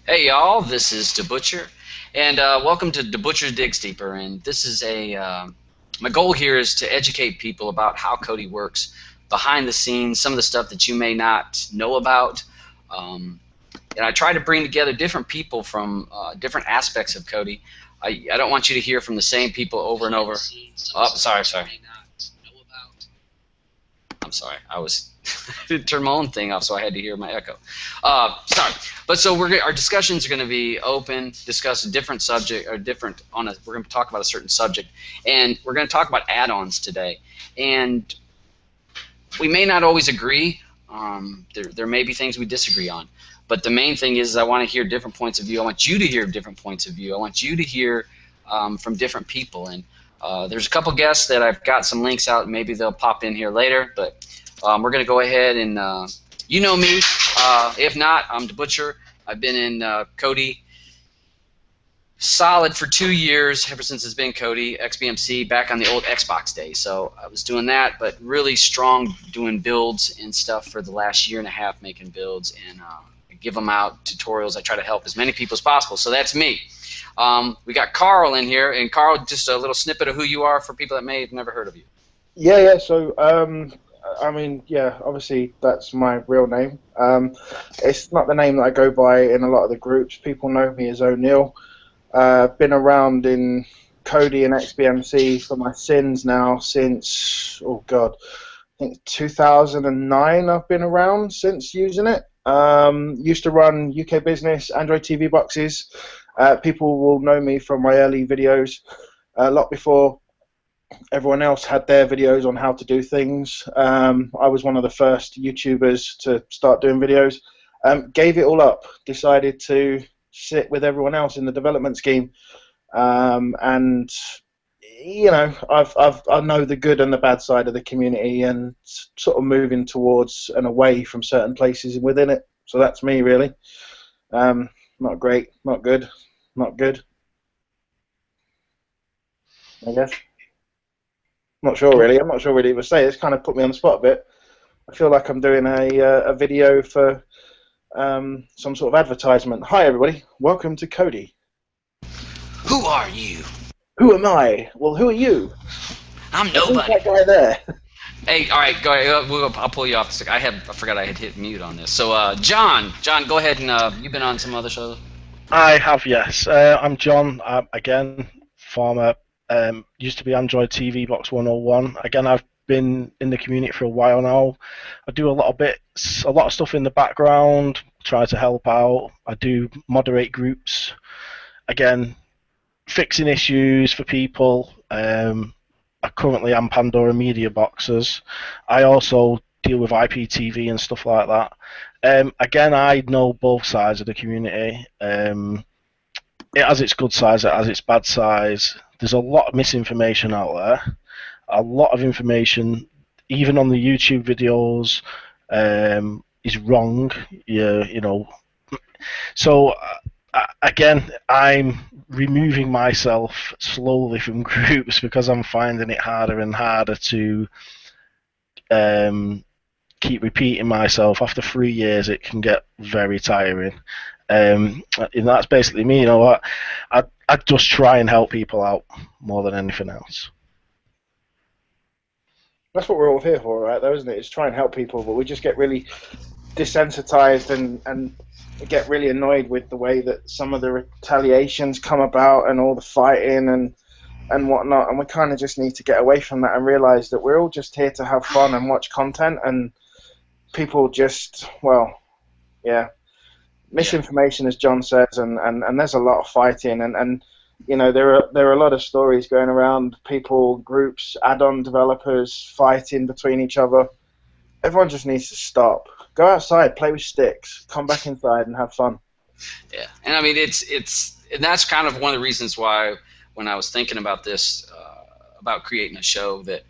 Hey y'all, this is DaButcher, and welcome to DaButcher Digs Deeper. And this is my goal here is to educate people about how Kodi works behind the scenes, some of the stuff that you may not know about. Um, and I try to bring together different people from different aspects of Kodi. I don't want you to hear from the same people over and over. Oh, sorry. I'm sorry. I was didn't turn my own thing off, so I had to hear my echo. Sorry, but so our discussions are going to be open, discuss a different subject or different on a. We're going to talk about a certain subject, and we're going to talk about add-ons today. And we may not always agree. There may be things we disagree on, but the main thing is I want to hear different points of view. I want you to hear different points of view. I want you to hear from different people. And there's a couple guests that I've got some links out. Maybe they'll pop in here later, but we're going to go ahead and you know me. If not, I'm DaButcher. I've been in Kodi solid for 2 years, ever since it's been Kodi, XBMC, back on the old Xbox days. So I was doing that, but really strong doing builds and stuff for the last year and a half, making builds, and I give them out, tutorials. I try to help as many people as possible. So that's me. We got Carl in here, and Carl, just a little snippet of who you are for people that may have never heard of you. Yeah. So, I mean, yeah, obviously that's my real name. It's not the name that I go by in a lot of the groups. People know me as O'Neill. Been around in Kodi and XBMC for my sins now since, oh God, I think 2009 I've been around since using it. Used to run UK Business, Android TV boxes. People will know me from my early videos, a lot before everyone else had their videos on how to do things. I was one of the first YouTubers to start doing videos. Gave it all up, decided to sit with everyone else in the development scheme, and you know, I know the good and the bad side of the community, and sort of moving towards and away from certain places within it. So that's me, really. Not great, not good, not good, I guess. Not sure really. I'm not sure really what to say. It's kind of put me on the spot a bit. I feel like I'm doing a video for some sort of advertisement. Hi everybody, welcome to Kodi. Who are you? Who am I? Well, who are you? I'm Who's nobody. that guy there? Hey, all right, go ahead. I'll pull you off the stick. I forgot I had hit mute on this. So, John, go ahead and you've been on some other shows. I have, yes. I'm John, again, former, used to be Android TV Box 101. Again, I've been in the community for a while now. I do a lot of bits, a lot of stuff in the background, try to help out. I do moderate groups. Again, fixing issues for people. I currently am Pandora Media Boxers. I also deal with IPTV and stuff like that. Again, I know both sides of the community. It has its good sides, it has its bad sides. There's a lot of misinformation out there. A lot of information, even on the YouTube videos, is wrong. You know. So again, I'm removing myself slowly from groups because I'm finding it harder and harder to keep repeating myself. After 3 years, it can get very tiring. And that's basically me. You know what? I just try and help people out more than anything else. That's what we're all here for, right? Though, isn't it? It's try and help people, but we just get really desensitized and get really annoyed with the way that some of the retaliations come about and all the fighting and whatnot. And we kind of just need to get away from that and realize that we're all just here to have fun and watch content. And people just, well, yeah, misinformation, as John says, and there's a lot of fighting, and you know, there are a lot of stories going around, people, groups, add-on developers fighting between each other. Everyone just needs to stop. Go outside, play with sticks, come back inside and have fun. Yeah, and I mean and that's kind of one of the reasons why when I was thinking about this, about creating a show, that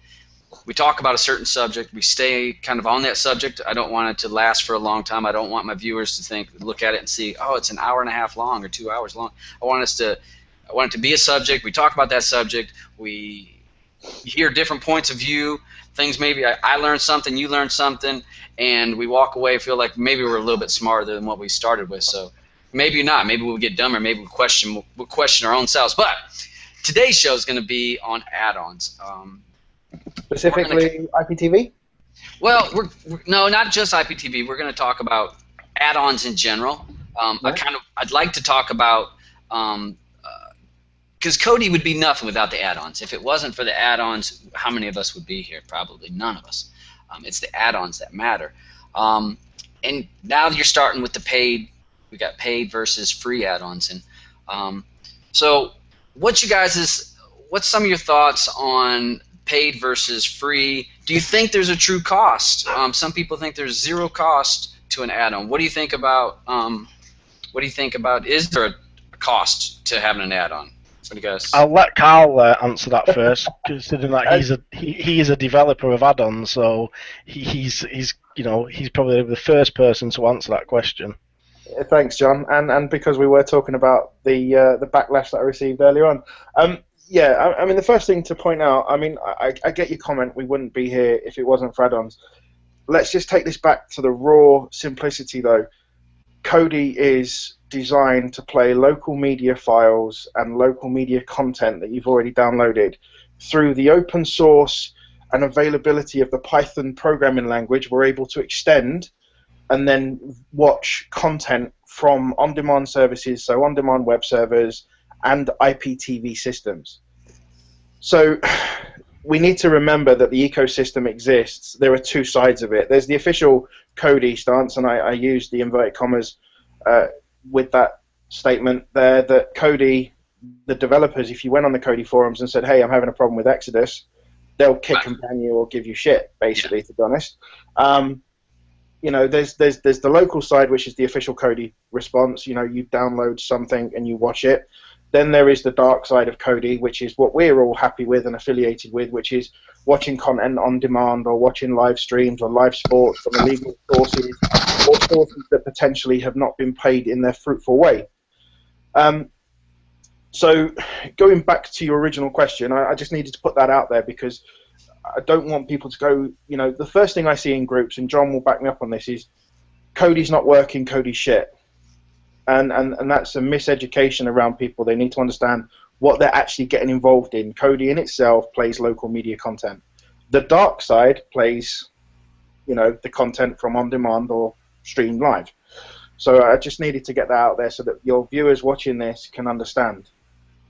we talk about a certain subject, we stay kind of on that subject. I don't want it to last for a long time. I don't want my viewers to look at it and see, oh, it's an hour and a half long or 2 hours long. I want it to be a subject. We talk about that subject. We hear different points of view. Things maybe I learned something, you learned something, and we walk away feel like maybe we're a little bit smarter than what we started with. So maybe not. Maybe we'll get dumber. Maybe we'll question our own selves. But today's show is going to be on add-ons. Specifically IPTV? Well, no, not just IPTV. We're going to talk about add-ons in general. I'd like to talk about because Kodi would be nothing without the add-ons. If it wasn't for the add-ons, how many of us would be here? Probably none of us. It's the add-ons that matter. And now you're starting with the paid. We got paid versus free add-ons, and so what's some of your thoughts on paid versus free? Do you think there's a true cost? Some people think there's zero cost to an add-on. What do you think about? Is there a cost to having an add-on? What do you guys? I'll let Carl answer that first, considering that he is a developer of add-ons, so he's probably the first person to answer that question. Thanks, John. And because we were talking about the backlash that I received earlier on, yeah, I mean the first thing to point out, I mean I get your comment. We wouldn't be here if it wasn't for add-ons. Let's just take this back to the raw simplicity, though. Kodi is designed to play local media files and local media content that you've already downloaded through the open source and availability of the Python programming language. We're able to extend and then watch content from on-demand services, so on-demand web servers and IPTV systems. So we need to remember that the ecosystem exists. There are two sides of it. There's the official Kodi stance, and I use the inverted commas with that statement there, that Kodi, the developers, if you went on the Kodi forums and said, hey, I'm having a problem with Exodus, they'll kick and ban you or give you shit, basically, yeah. To be honest. There's the local side, which is the official Kodi response. You download something and you watch it. Then there is the dark side of Kodi, which is what we're all happy with and affiliated with, which is watching content on demand or watching live streams or live sports from illegal sources or sources that potentially have not been paid in their fruitful way. So going back to your original question, I just needed to put that out there because I don't want people to go, the first thing I see in groups, and John will back me up on this, is Kodi's not working, Kodi's shit. And that's a miseducation around people. They need to understand what they're actually getting involved in. Kodi in itself plays local media content. The dark side plays, the content from on-demand or streamed live. So I just needed to get that out there so that your viewers watching this can understand.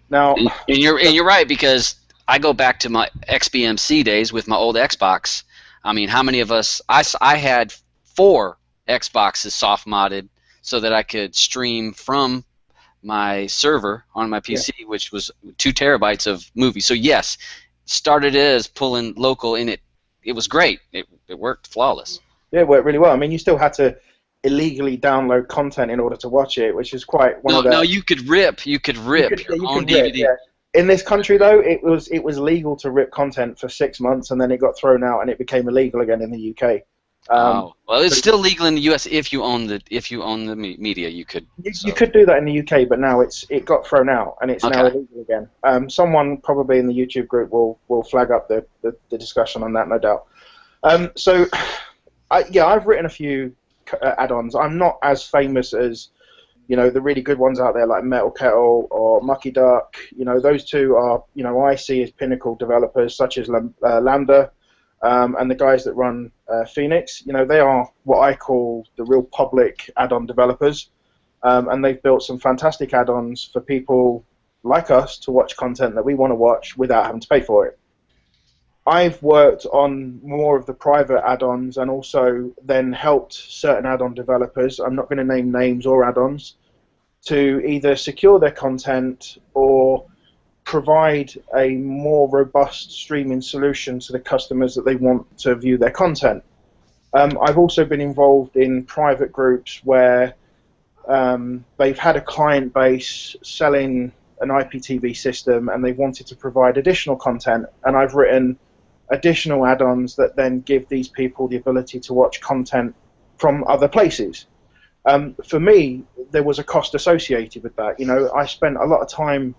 Now, and you're right, because I go back to my XBMC days with my old Xbox. I mean, how many of us? I had 4 Xboxes soft modded so that I could stream from my server on my PC, yeah, which was 2 terabytes of movies. So yes, started as pulling local, and it was great. It worked flawless. Yeah, it worked really well. I mean, you still had to illegally download content in order to watch it, which is quite one of the... No, you could rip your own DVD. Yeah. In this country, though, it was legal to rip content for 6 months, and then it got thrown out, and it became illegal again in the UK. Well, it's still legal in the US if you own the media. You could. You could do that in the UK, but now it got thrown out, and it's now illegal again. Someone probably in the YouTube group will flag up the discussion on that, no doubt. I've written a few add-ons. I'm not as famous as the really good ones out there like Metal Kettle or Mucky Duck. Those two are I see as pinnacle developers such as Lambda. And the guys that run Phoenix, they are what I call the real public add-on developers, and they've built some fantastic add-ons for people like us to watch content that we want to watch without having to pay for it. I've worked on more of the private add-ons and also then helped certain add-on developers, I'm not going to name names or add-ons, to either secure their content or provide a more robust streaming solution to the customers that they want to view their content. I've also been involved in private groups where they've had a client base selling an IPTV system and they wanted to provide additional content, and I've written additional add-ons that then give these people the ability to watch content from other places. For me, there was a cost associated with that. I spent a lot of time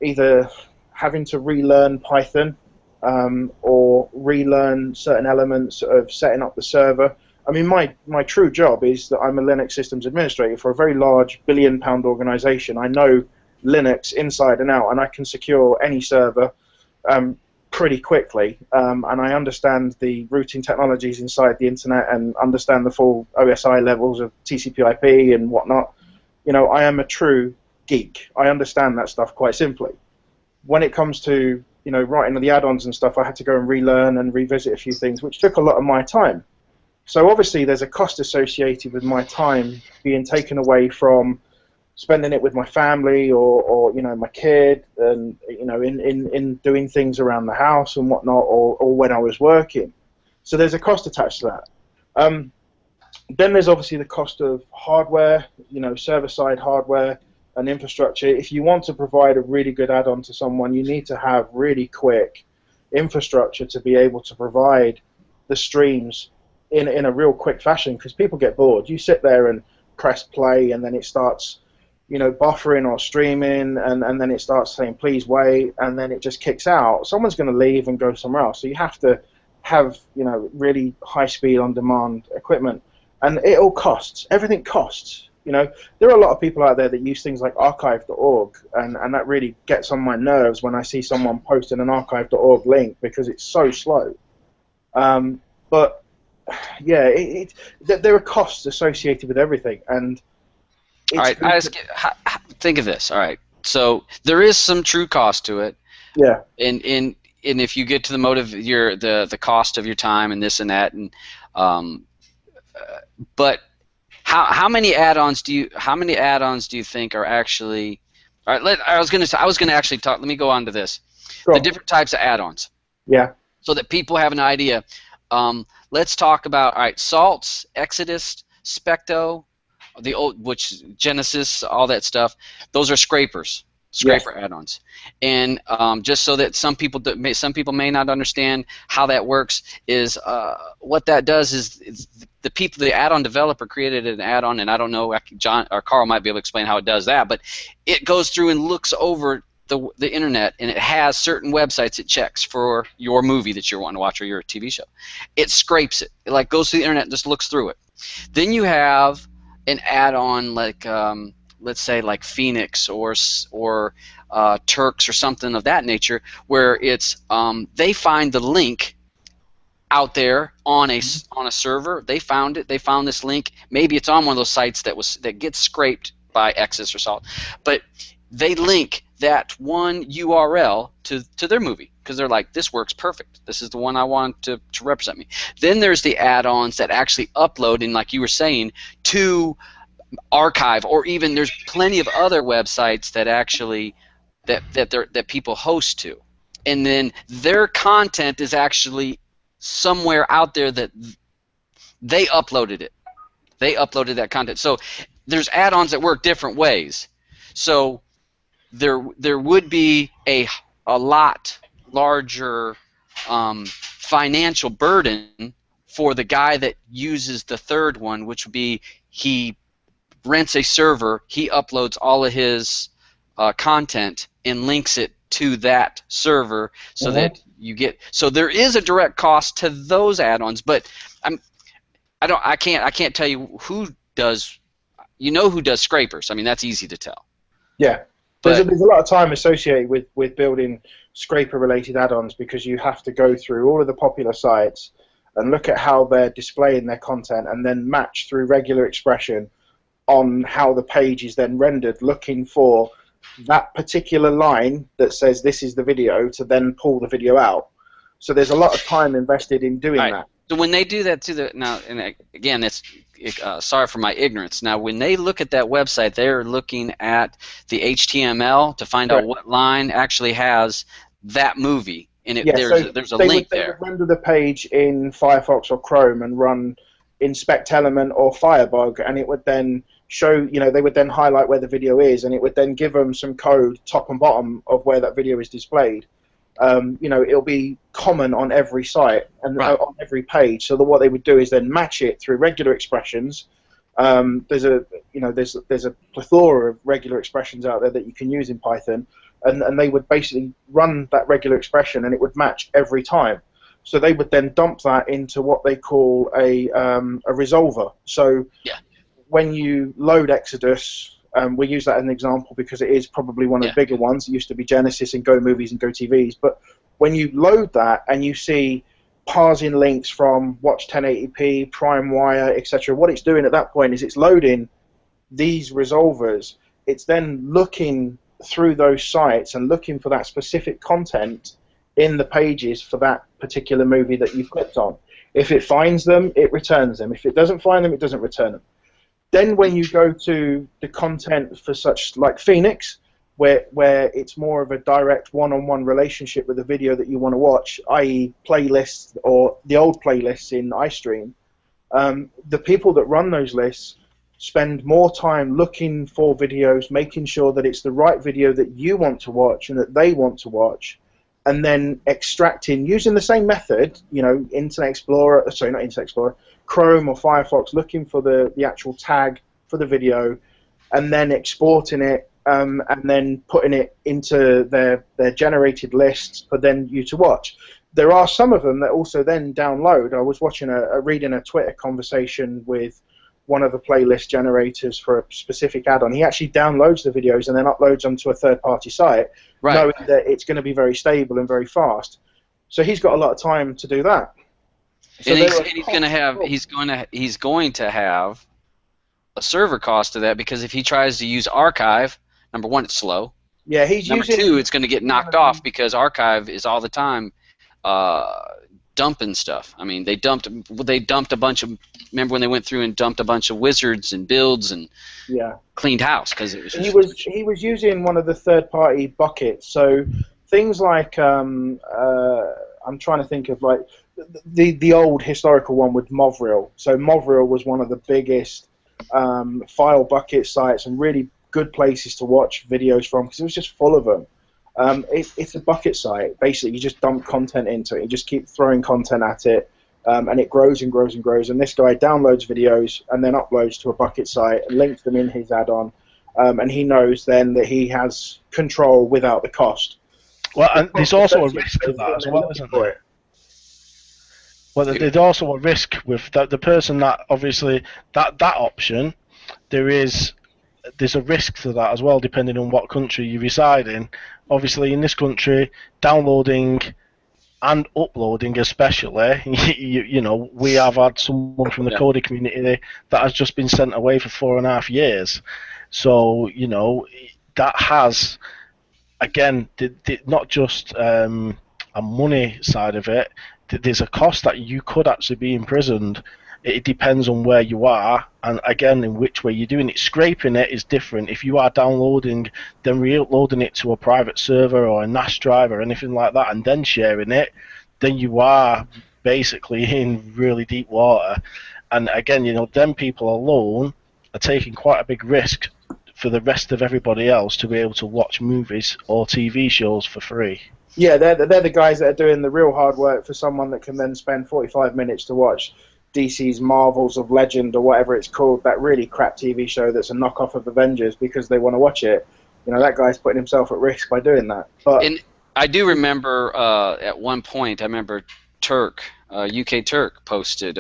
either having to relearn Python or relearn certain elements of setting up the server, I mean, my true job is that I'm a Linux systems administrator for a very large billion-pound organization. I know Linux inside and out, and I can secure any server pretty quickly, and I understand the routing technologies inside the internet and understand the full OSI levels of TCP/IP and whatnot. You know, I am a true geek. I understand that stuff quite simply. When it comes to, you know, writing the add-ons and stuff, I had to go and relearn and revisit a few things, which took a lot of my time. So obviously there's a cost associated with my time being taken away from spending it with my family or you know, my kid, and you know, in doing things around the house and whatnot, or when I was working. So there's a cost attached to that. Then there's obviously the cost of hardware, you know, server-side hardware and infrastructure. If you want to provide a really good add-on to someone, you need to have really quick infrastructure to be able to provide the streams in a real quick fashion, because people get bored. You sit there and press play, and then it starts, you know, buffering or streaming, and then it starts saying please wait, and then it just kicks out. Someone's going to leave and go somewhere else. So you have to have, you know, really high speed on demand equipment, and it all costs. Everything costs. You know, there are a lot of people out there that use things like archive.org, and that really gets on my nerves when I see someone posting an archive.org link, because it's so slow. But yeah, there are costs associated with everything, and all right, think of this. All right, so there is some true cost to it. Yeah. And if you get to the motive, the cost of your time and this and that, and but how many add-ons do you think are actually? All right, I was gonna actually talk. Let me go on to this. Sure. The different types of add-ons. Yeah. So that people have an idea. Let's talk about, all right, Salts, Exodus, Specto, the old, which Genesis, all that stuff. Those are scraper add-ons. And just so that some people may not understand how that works, is what that does is the add-on developer created an add-on, and I don't know, John or Carl might be able to explain how it does that, but it goes through and looks over the internet, and it has certain websites it checks for your movie that you're wanting to watch, or your TV show. It scrapes it. It like goes to the internet and just looks through it. Then you have an add-on like let's say like Phoenix or Turks or something of that nature, where it's they find the link out there on a server. They found it. They found this link. Maybe it's on one of those sites that gets scraped by Exodus or Salt, but they link that one URL to their movie, because they're like, this works perfect. This is the one I want to represent me. Then there's the add-ons that actually upload, and like you were saying, to archive, or even there's plenty of other websites that actually that people host to, and then their content is actually somewhere out there that they uploaded it. They uploaded that content. So there's add-ons that work different ways. So there would be a lot larger financial burden for the guy that uses the third one, which would be he rents a server, he uploads all of his content and links it to that server, so that you get. So there is a direct cost to those add-ons, but I can't tell you who does. You know who does scrapers? I mean, that's easy to tell. Yeah. There's a lot of time associated with building scraper-related add-ons, because you have to go through all of the popular sites and look at how they're displaying their content, and then match through regular expression on how the page is then rendered, looking for that particular line that says this is the video, to then pull the video out. So there's a lot of time invested in doing that. So when they do that now, and again, it's sorry for my ignorance. Now, when they look at that website, they're looking at the HTML to find out what line actually has that movie, and there's a link there. They would render the page in Firefox or Chrome and run Inspect Element or Firebug, and it would then show, they would then highlight where the video is, and it would then give them some code top and bottom of where that video is displayed. It'll be common on every site and on every page. So what they would do is then match it through regular expressions. There's a plethora of regular expressions out there that you can use in Python, and they would basically run that regular expression, and it would match every time. So they would then dump that into what they call a resolver. So Yeah. when you load Exodus, we use that as an example because it is probably one of the bigger ones. It used to be Genesis and Go Movies and Go TVs. But when you load that and you see parsing links from Watch 1080p, Prime Wire, etc., what it's doing at that point is it's loading these resolvers. It's then looking through those sites and looking for that specific content in the pages for that particular movie that you've clicked on. If it finds them, it returns them. If it doesn't find them, it doesn't return them. Then when you go to the content for such like Phoenix, where it's more of a direct one-on-one relationship with the video that you want to watch, i.e. playlists or the old playlists in iStream, the people that run those lists spend more time looking for videos, making sure that it's the right video that you want to watch and that they want to watch, and then extracting, using the same method, you know, Internet Explorer, sorry, not Internet Explorer, Chrome or Firefox, looking for the actual tag for the video, and then exporting it, and then putting it into their generated lists for then you to watch. There are some of them that also then download. I was watching reading a Twitter conversation with one of the playlist generators for a specific add-on. He actually downloads the videos and then uploads them to a third-party site, knowing that it's going to be very stable and very fast. So he's got a lot of time to do that. So and he's going to have a server cost to that, because if he tries to use Archive, number one, it's slow. Yeah, he's number using, two, it's going to get knocked off because Archive is all the time dumping stuff. I mean, they dumped a bunch of. Remember when they went through and dumped a bunch of wizards and builds and cleaned house because it was. He was using one of the third-party buckets. So things like I'm trying to think of like the old historical one with Movril. So Movril was one of the biggest file bucket sites and really good places to watch videos from because it was just full of them. It's a bucket site. Basically, you just dump content into it. You just keep throwing content at it, and it grows and grows and grows. And this guy downloads videos and then uploads to a bucket site and links them in his add-on, and he knows then that he has control without the cost. Well, and there's also a risk to that as well, isn't there? Well, there's also a risk with the person that obviously that option. There's a risk to that as well, depending on what country you reside in. Obviously, in this country, downloading and uploading especially, you know, we have had someone from the Kodi community that has just been sent away for 4.5 years. So, you know, that has, again, not just a money side of it, there's a cost that you could actually be imprisoned. It depends on where you are, and again, in which way you're doing it. Scraping it is different. If you are downloading, then re-uploading it to a private server or a NAS drive or anything like that, and then sharing it, then you are basically in really deep water. And again, you know, them people alone are taking quite a big risk for the rest of everybody else to be able to watch movies or TV shows for free. Yeah, they're the guys that are doing the real hard work for someone that can then spend 45 minutes to watch DC's Marvels of Legend or whatever it's called, that really crap TV show that's a knockoff of Avengers because they want to watch it. You know, that guy's putting himself at risk by doing that. But and I do remember at one point, I remember UK Turk posted,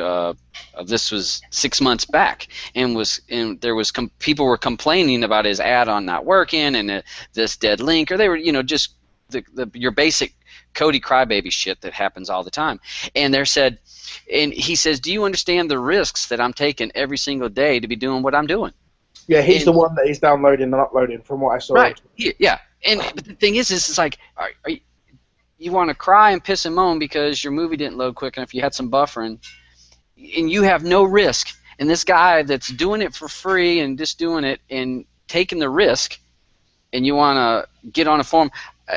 this was 6 months back, and there was people were complaining about his add-on not working and this dead link, or they were, you know, just your basic Kodi crybaby shit that happens all the time. And he says, do you understand the risks that I'm taking every single day to be doing what I'm doing? Yeah, he's the one that is downloading and uploading from what I saw. Right. Yeah. But the thing is it's like, you want to cry and piss and moan because your movie didn't load quick enough, you had some buffering, and you have no risk. And this guy that's doing it for free and just doing it and taking the risk, and you want to get on a forum.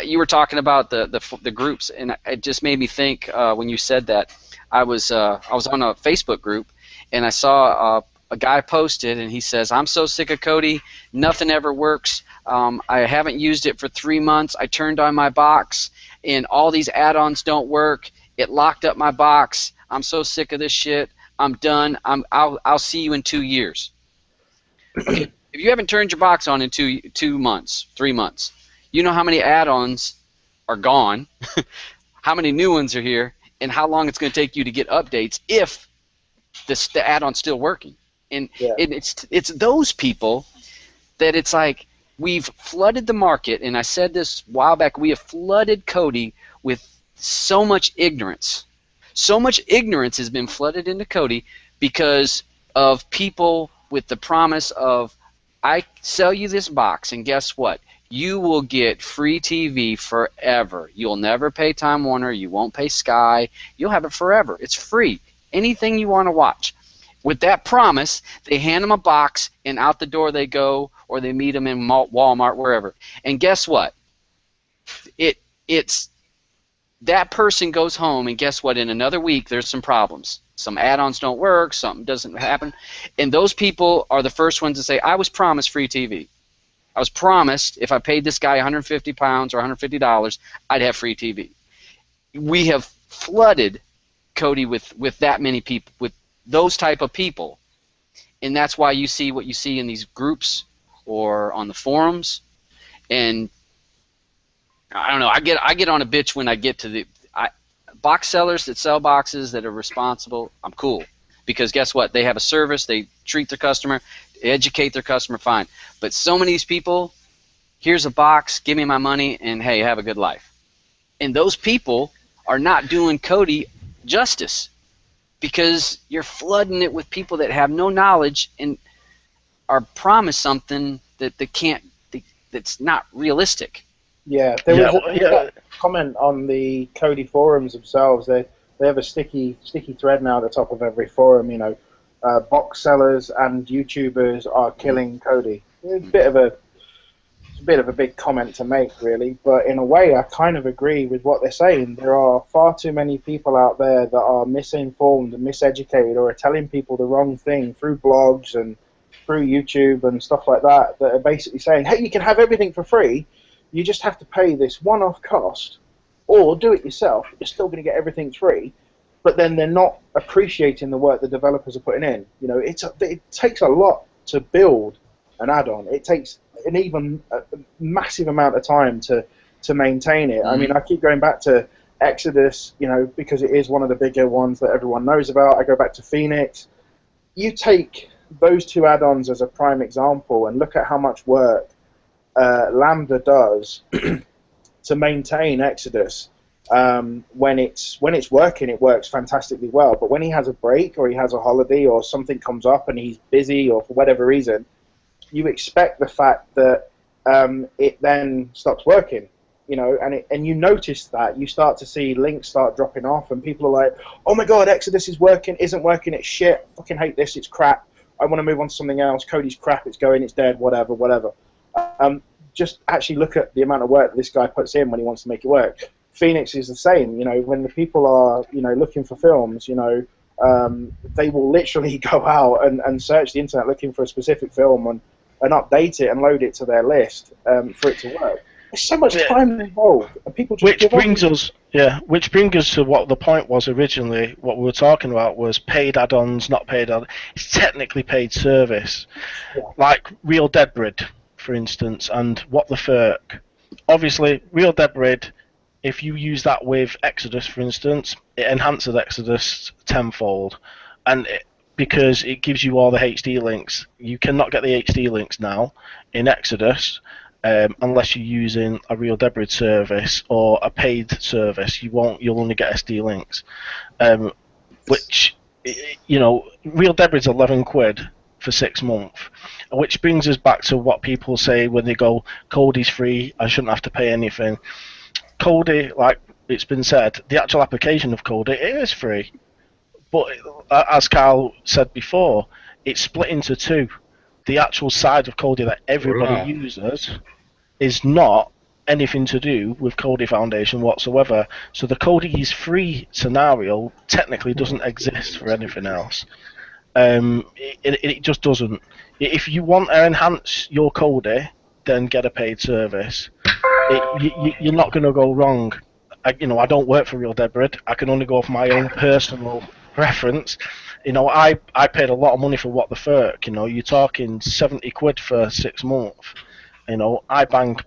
You were talking about the groups, and it just made me think when you said that. I was on a Facebook group, and I saw a guy posted, and he says, "I'm so sick of Kodi. Nothing ever works. I haven't used it for 3 months. I turned on my box, and all these add-ons don't work. It locked up my box. I'm so sick of this shit. I'm done. I'll see you in 2 years." Okay. If you haven't turned your box on in 2 months, 3 months, you know how many add-ons are gone, how many new ones are here, and how long it's going to take you to get updates if the add-on's still working. And it's those people that it's like we've flooded the market, and I said this a while back, we have flooded Kodi with so much ignorance. So much ignorance has been flooded into Kodi because of people with the promise of, I sell you this box, and guess what? You will get free TV forever. You'll never pay Time Warner. You won't pay Sky. You'll have it forever. It's free. Anything you want to watch. With that promise, they hand them a box, and out the door they go, or they meet them in Walmart, wherever. And guess what? It's that person goes home, and guess what? In another week, there's some problems. Some add-ons don't work. Something doesn't happen. And those people are the first ones to say, I was promised free TV. I was promised if I paid this guy 150 pounds or $150, I'd have free TV. We have flooded Kodi with that many people, with those type of people, and that's why you see what you see in these groups or on the forums. And I don't know. I get on a bitch when I get to the box sellers that sell boxes that are responsible. I'm cool because guess what? They have a service. They treat their customer, educate their customer, fine. But so many of these people, here's a box, give me my money, and hey, have a good life. And those people are not doing Kodi justice because you're flooding it with people that have no knowledge and are promised something that they can't, that's not realistic. Yeah, there was a comment on the Kodi forums themselves. They have a sticky thread now at the top of every forum. You know, box sellers and YouTubers are killing Kodi. It's a bit of a big comment to make, really. But in a way, I kind of agree with what they're saying. There are far too many people out there that are misinformed and miseducated, or are telling people the wrong thing through blogs and through YouTube and stuff like that. That are basically saying, hey, you can have everything for free. You just have to pay this one-off cost, or do it yourself. You're still going to get everything free, but then they're not appreciating the work the developers are putting in. You know, it takes a lot to build an add-on. It takes a massive amount of time to maintain it. I mean, I keep going back to Exodus, you know, because it is one of the bigger ones that everyone knows about. I go back to Phoenix. You take those two add-ons as a prime example and look at how much work Lambda does to maintain Exodus. When it's working, it works fantastically well. But when he has a break or he has a holiday or something comes up and he's busy or for whatever reason, you expect the fact that it then stops working. You know, and you notice that. You start to see links start dropping off, and people are like, oh my god, Exodus is working, isn't working, it's shit, fucking hate this, it's crap, I want to move on to something else, Kodi's crap, it's going, it's dead, whatever. Just actually look at the amount of work this guy puts in when he wants to make it work. Phoenix is the same. You know, when the people are, you know, looking for films, you know, they will literally go out and search the internet looking for a specific film and update it and load it to their list for it to work. There's so much time involved, and people just which brings us to what the point was originally. What we were talking about was paid add-ons, not paid add-ons. It's technically paid service, like Real Dead Brid, for instance, and What the Ferk. Obviously, Real Dead Brid, if you use that with Exodus, for instance, it enhances Exodus tenfold, and because it gives you all the HD links. You cannot get the HD links now in Exodus unless you're using a Real Dead Brid service or a paid service. You'll only get SD links, which, you know, Real Dead Brid's 11 quid for 6 months, which brings us back to what people say when they go, Kodi's free, I shouldn't have to pay anything. Kodi, like it's been said, the actual application of Kodi, it is free, but as Carl said before, it's split into two. The actual side of Kodi that everybody uses is not anything to do with Kodi Foundation whatsoever. So the Kodi is free scenario technically doesn't exist for anything else. It just doesn't. If you want to enhance your Kodi, then get a paid service. You're not going to go wrong. I don't work for Real Dead Brid. I can only go off my own personal preference. You know, I paid a lot of money for What the Ferk. You know, you're talking 70 quid for 6 months. You know, I bang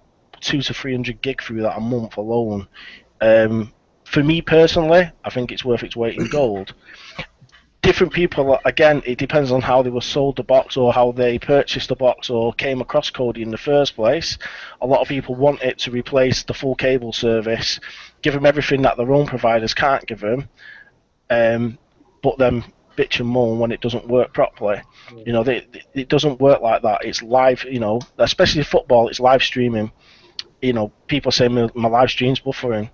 200 to 300 gig through that a month alone. for me personally, I think it's worth its weight in gold. Different people, again, it depends on how they were sold the box or how they purchased the box or came across Kodi in the first place. A lot of people want it to replace the full cable service, give them everything that their own providers can't give them, but then bitch and moan when it doesn't work properly. You know, it doesn't work like that. It's live, you know, especially football, it's live streaming. You know, people say my live stream's buffering.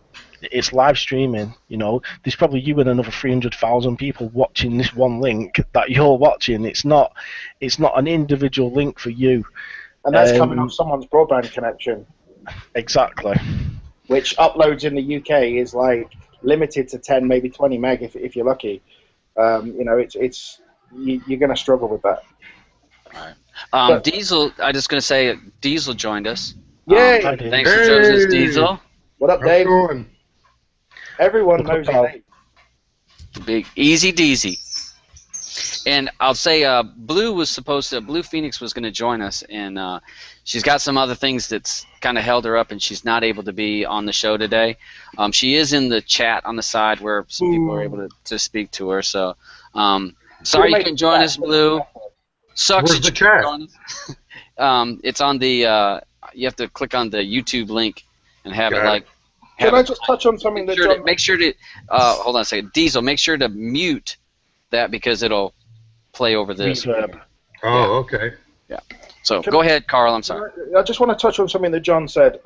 It's live streaming, you know. There's probably you and another 300,000 people watching this one link that you're watching. It's not an individual link for you. And that's coming off someone's broadband connection. Exactly. Which uploads in the UK is like limited to 10, maybe 20 meg if you're lucky. You know, you're going to struggle with that. All right. Deezel, I'm just going to say Deezel joined us. Yay! Thanks for joining us, Deezel. What up, Dave? Everyone knows his name. Big Easy Deezy. And I'll say Blue Phoenix was going to join us, and she's got some other things that's kind of held her up, and she's not able to be on the show today. She is in the chat on the side where some people are able to speak to her. So sorry you couldn't join us, Blue. Sucks. Where's the chat? It's on the. You have to click on the YouTube link and have it like. Can I just touch on something that John... Make sure to hold on a second. Deezel, make sure to mute that because it'll play over this. Reverb. Oh, okay. Yeah. So go ahead, Carl. I'm sorry. I just want to touch on something that John said.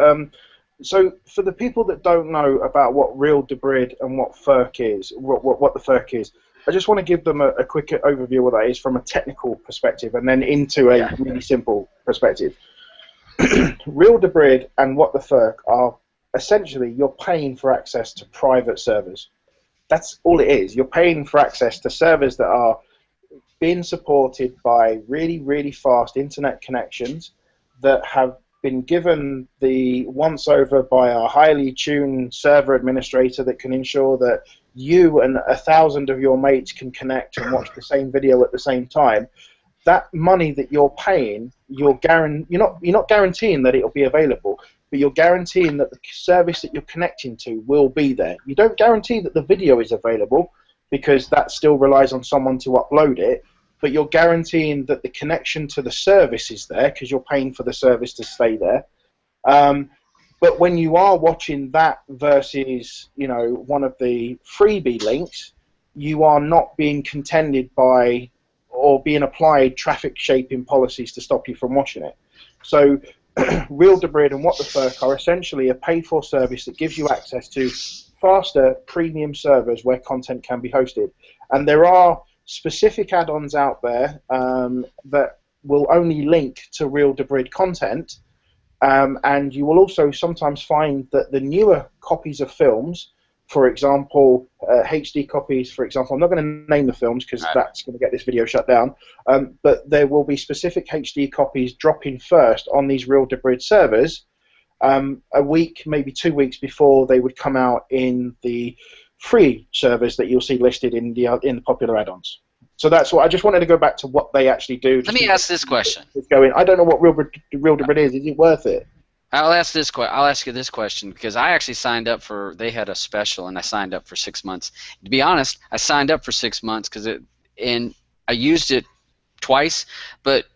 So for the people that don't know about what real debrid and what FERC is, what the FERC is, I just want to give them a quick overview of what that is from a technical perspective and then into a really simple perspective. Real debrid and what the FERC are, essentially, you're paying for access to private servers. That's all it is. You're paying for access to servers that are being supported by really, really fast internet connections that have been given the once-over by a highly tuned server administrator that can ensure that you and 1,000 of your mates can connect and watch the same video at the same time. That money that you're paying, you're not guaranteeing that it'll be available, but you're guaranteeing that the service that you're connecting to will be there. You don't guarantee that the video is available because that still relies on someone to upload it, but you're guaranteeing that the connection to the service is there because you're paying for the service to stay there. But when you are watching that versus, you know, one of the freebie links, you are not being contended by or being applied traffic shaping policies to stop you from watching it. So Real debrid and What the FERC are essentially a paid-for service that gives you access to faster premium servers where content can be hosted. And there are specific add-ons out there that will only link to Real debrid content, and you will also sometimes find that the newer copies of films, for example, HD copies, for example, I'm not going to name the films because that's going to get this video shut down, but there will be specific HD copies dropping first on these Real debrid servers a week, maybe 2 weeks before they would come out in the free servers that you'll see listed in the popular add-ons. So that's what I just wanted to go back to what they actually do. Let me ask this question. I don't know what Real debrid is. Is it worth it? I'll ask you this question because I actually signed up for. They had a special, and I signed up for 6 months. To be honest, I signed up for 6 months and I used it twice, but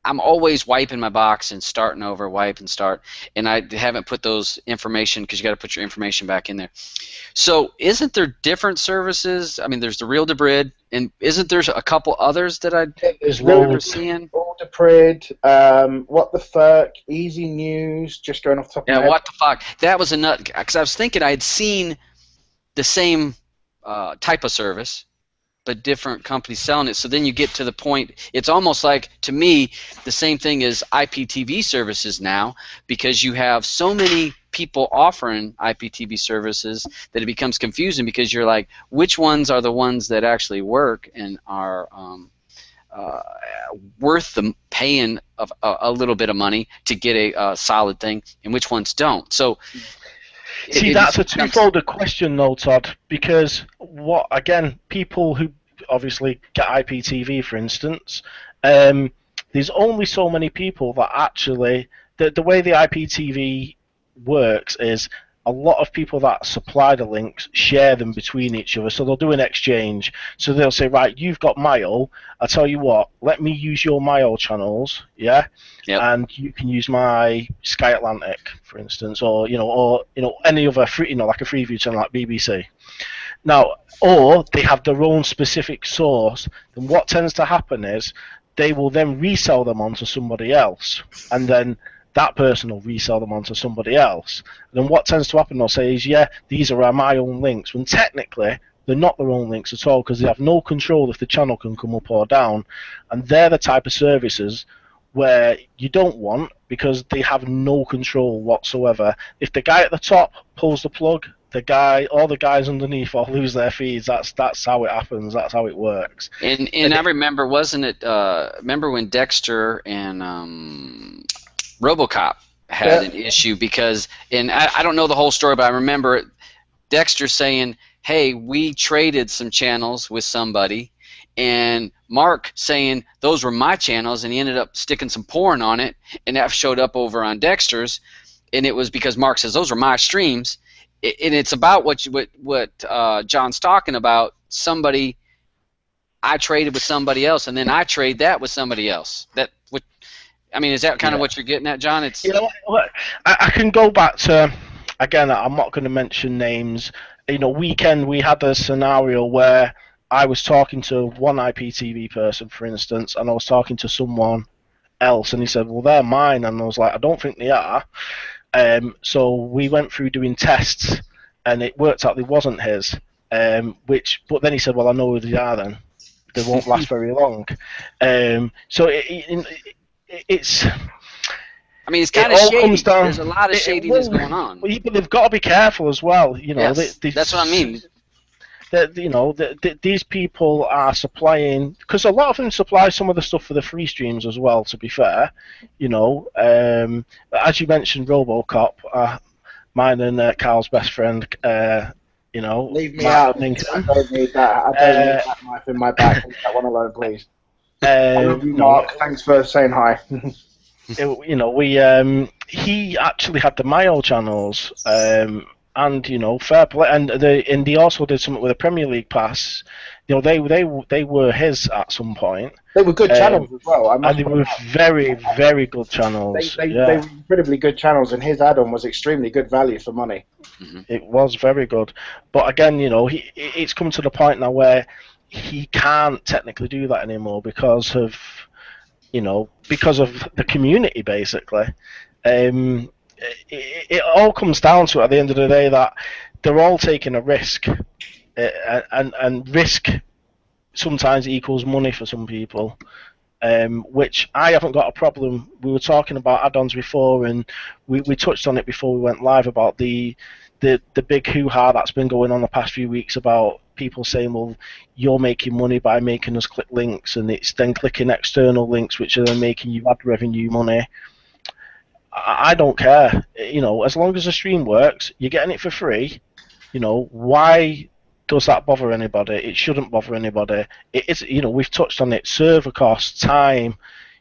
I'm always wiping my box and starting over, wipe and start, and I haven't put those information because you got to put your information back in there. So, isn't there different services? I mean, there's the Real debrid, and isn't there a couple others that I remember seeing? Real debrid, What the FERC, Easy News, just going off the top of my head. Yeah, What the fuck? That was a nut because I was thinking I had seen the same type of service, but different companies selling it. So then you get to the point, it's almost like, to me, the same thing as IPTV services now, because you have so many people offering IPTV services that it becomes confusing because you're like, which ones are the ones that actually work and are worth the paying of a little bit of money to get a solid thing, and which ones don't. So see, that's a twofold question, though, Todd, because people who obviously get IPTV, for instance, there's only so many people that actually, the way the IPTV works is a lot of people that supply the links share them between each other, so they'll do an exchange. So they'll say, right, you've got Mile. I tell you what, let me use your Mile channels, yeah, Yep. and you can use my Sky Atlantic, for instance, or any other free, like a Freeview channel like BBC. Now, or they have their own specific source. Then what tends to happen is they will then resell them onto somebody else, and then that person will resell them onto somebody else. And then what tends to happen, they'll say, is, yeah, these are my own links, when technically they're not their own links at all, because they have no control if the channel can come up or down. And they're the type of services where you don't want, because they have no control whatsoever. If the guy at the top pulls the plug, all the guys underneath all lose their feeds. That's how it happens. That's how it works. And I remember, wasn't it? Remember when Dexter and RoboCop had an issue because, and I don't know the whole story, but I remember Dexter saying, "Hey, we traded some channels with somebody," and Mark saying those were my channels, and he ended up sticking some porn on it, and that showed up over on Dexter's, and it was because Mark says those are my streams. And it's about what John's talking about. Somebody, I traded with somebody else, and then I trade that with somebody else. Is that kind of what you're getting at, John? It's I can go back to, again, I'm not going to mention names. Weekend we had a scenario where I was talking to one IPTV person, for instance, and I was talking to someone else, and he said, "Well, they're mine," and I was like, "I don't think they are." So we went through doing tests, and it worked out they wasn't his. But then he said, "Well, I know who they are. Then they won't last very long." So it's. It's kind of shady. There's a lot of shadiness going on. Well, but they've got to be careful as well. Yes, that's what I mean. These people are supplying, because a lot of them supply some of the stuff for the free streams as well, to be fair. As you mentioned, RoboCop, mine and Carl's best friend. Leave me out. I don't need that. I don't need that knife in my back. Leave that one alone, please. I love you, Mark. Thanks for saying hi. He actually had the Mayo channels. And fair play, and they also did something with a Premier League pass. They were his at some point. They were good channels as well. And they were very, very good channels. They were incredibly good channels, and his add-on was extremely good value for money. Mm-hmm. It was very good, but again, it's come to the point now where he can't technically do that anymore because of the community, basically. It all comes down to, at the end of the day, that they're all taking a risk, and risk sometimes equals money for some people, which I haven't got a problem. We were talking about add-ons before, and we touched on it before we went live about the big hoo-ha that's been going on the past few weeks about people saying, well, you're making money by making us click links, and it's then clicking external links which are then making you ad revenue money. I don't care, as long as the stream works, you're getting it for free. Why does that bother anybody? It shouldn't bother anybody. It's, we've touched on it: server costs, time,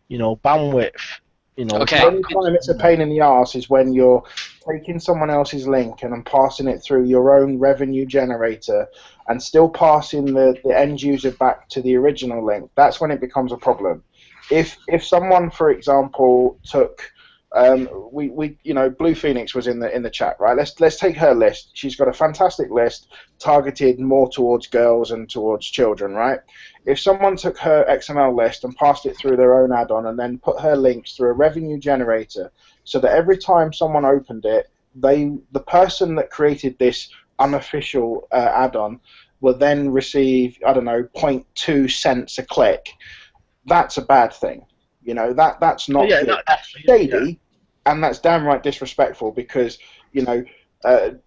bandwidth. Okay. The only time it's a pain in the arse is when you're taking someone else's link and then passing it through your own revenue generator and still passing the end user back to the original link. That's when it becomes a problem. If someone, for example, took Blue Phoenix was in the chat, right? Let's take her list. She's got a fantastic list targeted more towards girls and towards children, right? If someone took her XML list and passed it through their own add-on and then put her links through a revenue generator, so that every time someone opened it, the person that created this unofficial add-on will then receive, I don't know, 0.2 cents a click. That's a bad thing. That's not good. That's shady, and that's downright disrespectful because,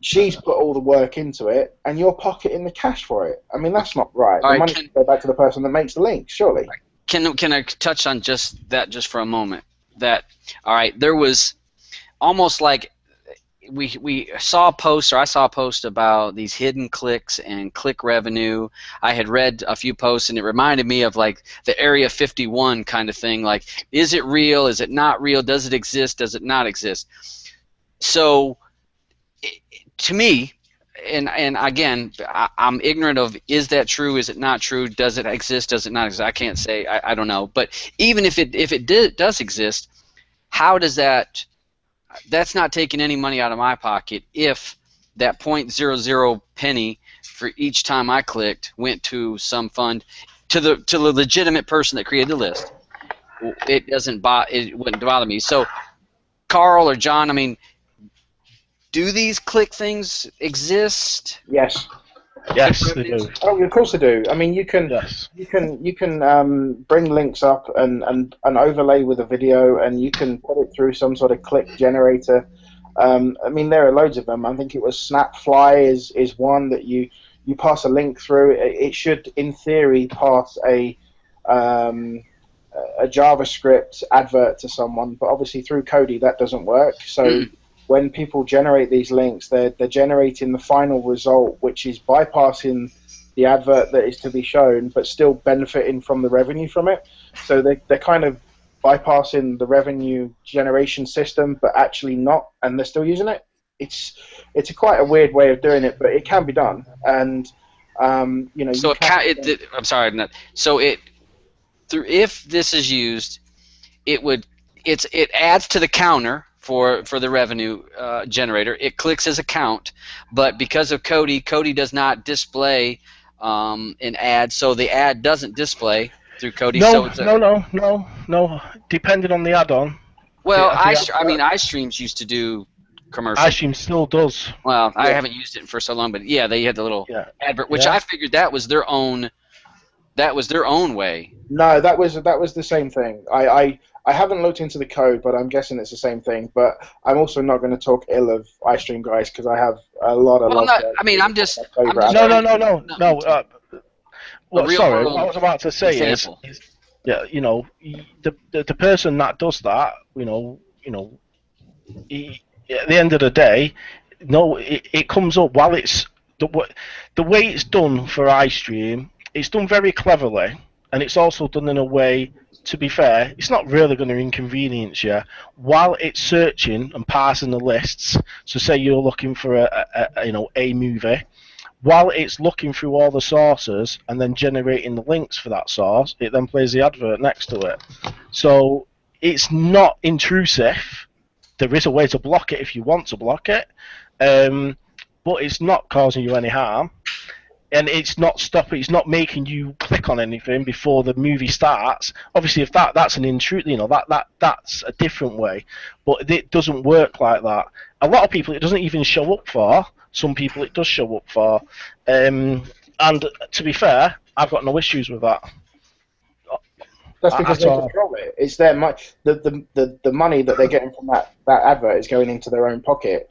she's put all the work into it, and you're pocketing the cash for it. That's not right. The money should go back to the person that makes the link, surely. Can I touch on just for a moment? All right, there was almost like we saw a post, or I saw a post about these hidden clicks and click revenue. I had read a few posts, and it reminded me of like the Area 51 kind of thing. Like, is it real? Is it not real? Does it exist? Does it not exist? So, to me, and again, I'm ignorant of, is that true? Is it not true? Does it exist? Does it not exist? I can't say. I don't know. But even if it does exist, how does that? That's not taking any money out of my pocket if that .00 penny for each time I clicked went to some fund, to the legitimate person that created the list. It wouldn't bother me. So, Carl or John, I mean, do these click things exist? Yes. Yes, they do. Oh, of course they do. I mean, you can bring links up and overlay with a video, and you can put it through some sort of click generator. I mean, there are loads of them. I think it was Snapfly is one that you pass a link through. It should, in theory, pass a JavaScript advert to someone, but obviously through Kodi that doesn't work. So when people generate these links, they're generating the final result, which is bypassing the advert that is to be shown, but still benefiting from the revenue from it. So they're kind of bypassing the revenue generation system, but actually not, and they're still using it. It's quite a weird way of doing it, but it can be done. And you know. So I'm sorry. So if this is used, it adds to the counter for the revenue generator. It clicks as a count, but because of Kodi does not display an ad, so the ad doesn't display through Kodi. No. Depending on the add-on. Well, iStreams used to do commercials. iStream still does. Well, I haven't used it for so long, but yeah, they had the little advert, which I figured that was their own. That was their own way. No, that was the same thing. I haven't looked into the code, but I'm guessing it's the same thing. But I'm also not going to talk ill of iStream guys because I have a lot of love. I'm just no. Sorry, what I was about to say is, you know, the person that does that, you know, at the end of the day, it comes up while it's the way it's done for iStream. It's done very cleverly, and it's also done in a way, to be fair, it's not really going to inconvenience you while it's searching and parsing the lists. So say you're looking for a movie, while it's looking through all the sources and then generating the links for that source, it then plays the advert next to it. So it's not intrusive. There is a way to block it if you want to block it, but it's not causing you any harm. And it's not stopping. It's not making you click on anything before the movie starts. Obviously, if that's an intrude, that's a different way. But it doesn't work like that. A lot of people, it doesn't even show up for. Some people, it does show up for. And to be fair, I've got no issues with that. That's because they control it. It's their money. The money that they're getting from that advert is going into their own pocket.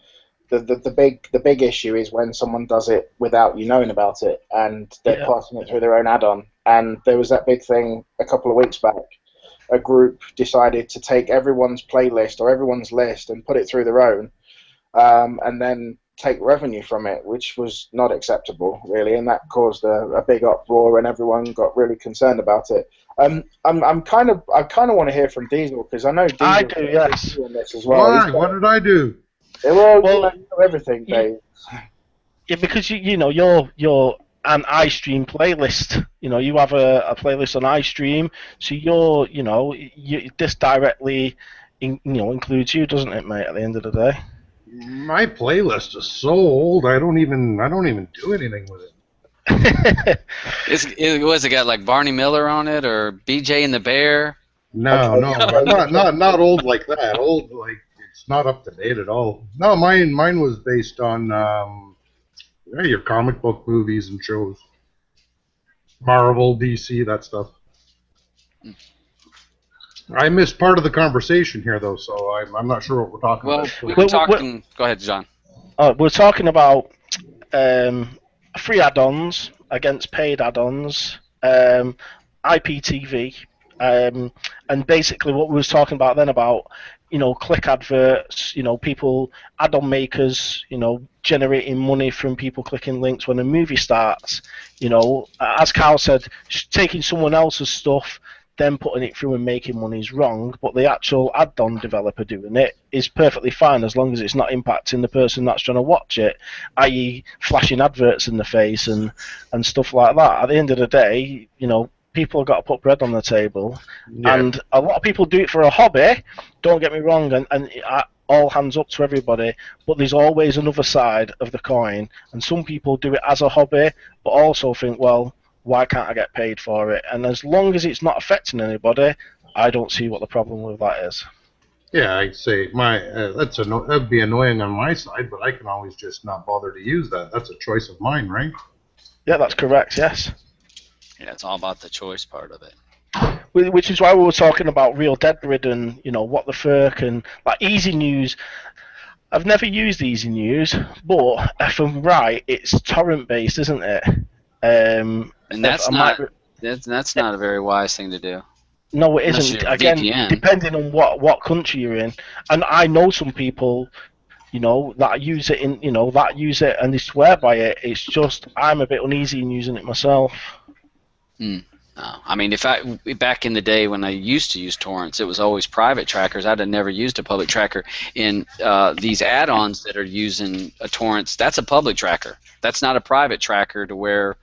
The big issue is when someone does it without you knowing about it, and they're passing it through their own add-on. And there was that big thing a couple of weeks back. A group decided to take everyone's playlist or everyone's list and put it through their own, and then take revenue from it, which was not acceptable, really, and that caused a big uproar, and everyone got really concerned about it. I kind of want to hear from Deezel because I know Deezel. I do, yes. On this as well. Why? What did I do? Well, you know everything, Dave. Yeah, you're an iStream playlist. You have a playlist on iStream, so this directly includes you, doesn't it, mate? At the end of the day. My playlist is so old. I don't even do anything with it. Was it got like Barney Miller on it or BJ and the Bear? No, not old like that. Old like. It's not up to date at all. No, mine was based on your comic book movies and shows. Marvel, DC, that stuff. I missed part of the conversation here, though, so I'm not sure what we're talking about. We were talking... Go ahead, John. We're talking about free add-ons against paid add-ons, IPTV, and basically what we was talking about then about click adverts, people, add-on makers, generating money from people clicking links when a movie starts. As Carl said, taking someone else's stuff, them putting it through and making money is wrong, but the actual add-on developer doing it is perfectly fine as long as it's not impacting the person that's trying to watch it, i.e. flashing adverts in the face and stuff like that. At the end of the day, you know, people have got to put bread on the table, and a lot of people do it for a hobby, don't get me wrong, and all hands up to everybody, but there's always another side of the coin, and some people do it as a hobby, but also think, well, why can't I get paid for it? And as long as it's not affecting anybody, I don't see what the problem with that is. Yeah, I'd say that'd be annoying on my side, but I can always just not bother to use that. That's a choice of mine, right? Yeah, that's correct, yes. Yeah, it's all about the choice part of it. Which is why we were talking about Real Dead Rid and, you know, what the fuck, and like Easy News. I've never used Easy News, but if I'm right, it's torrent based, isn't it? And that's not a very wise thing to do. No, it isn't. Again, VPN. Depending on what country you're in, and I know some people, you know, that use it and they swear by it. It's just I'm a bit uneasy in using it myself. No. I mean, back in the day when I used to use torrents, it was always private trackers. I'd have never used a public tracker. In these add-ons that are using torrents, that's a public tracker. That's not a private tracker to where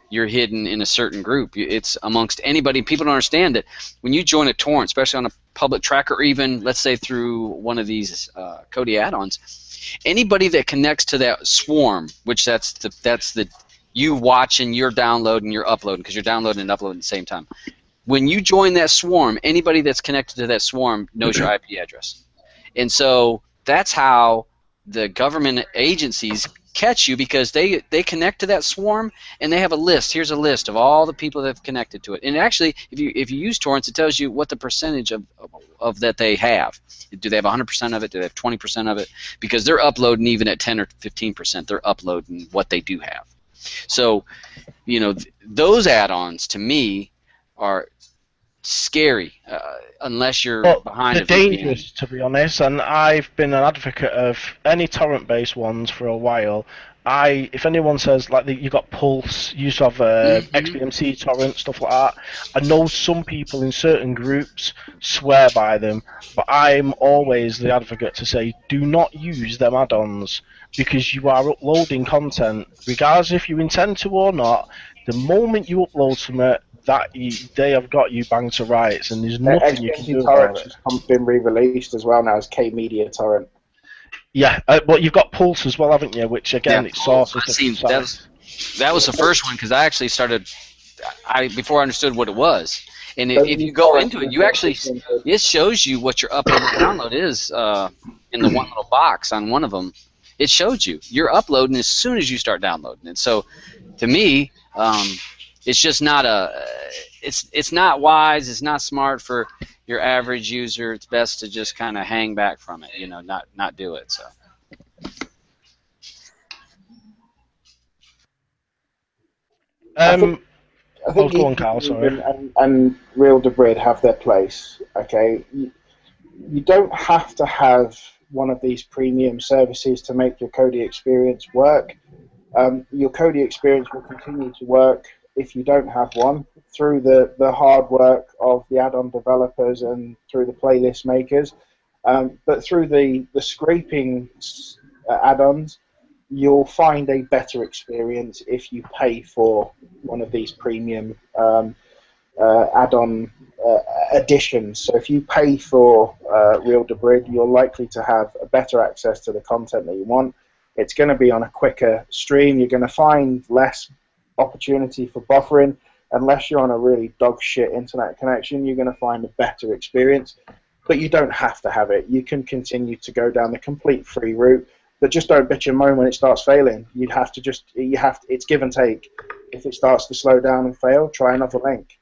you're hidden in a certain group. It's amongst anybody. People don't understand that when you join a torrent, especially on a public tracker, or even let's say through one of these Kodi add-ons, anybody that connects to that swarm, which that's the you watching, you're downloading, you're uploading, because you're downloading and uploading at the same time. When you join that swarm, anybody that's connected to that swarm knows your IP address. And so that's how the government agencies catch you, because they connect to that swarm and they have a list. Here's a list of all the people that have connected to it. And actually, if you use torrents, it tells you what the percentage of that they have. Do they have 100% of it? Do they have 20% of it? Because they're uploading even at 10 or 15%. They're uploading what they do have. So, you know, those add-ons to me are scary unless you're behind a VPN. They're dangerous, to be honest, and I've been an advocate of any torrent-based ones for a while. If anyone says, like, you got Pulse, you used to have XBMC torrent, stuff like that, I know some people in certain groups swear by them, but I'm always the advocate to say, do not use them add-ons, because you are uploading content, regardless if you intend to or not. The moment you upload something, they have got you banged to rights, and there's nothing you can do about it. Has been re-released as well now as K-Media Torrent. Yeah, but you've got Pulse as well, haven't you? Which again, it's sources. That was the first one, because I actually started before I understood what it was. And if you go into it, you actually it shows you what your upload and download is in the one little box on one of them. It shows you. You're uploading as soon as you start downloading it. So, to me, it's just not it's not wise. It's not smart for your average user. It's best to just kind of hang back from it. You know, not do it. So. I think go on, Carl, sorry. And Real Debrid have their place. Okay, you don't have to have one of these premium services to make your Kodi experience work. Your Kodi experience will continue to work if you don't have one, through the hard work of the add-on developers and through the playlist makers. But through the scraping add-ons, you'll find a better experience if you pay for one of these premium add-on additions. So if you pay for Real Debrid, you're likely to have a better access to the content that you want. It's going to be on a quicker stream. You're going to find less opportunity for buffering. Unless you're on a really dog shit internet connection, you're going to find a better experience. But you don't have to have it. You can continue to go down the complete free route, but just don't bitch and moan when it starts failing. It's give and take. If it starts to slow down and fail, try another link.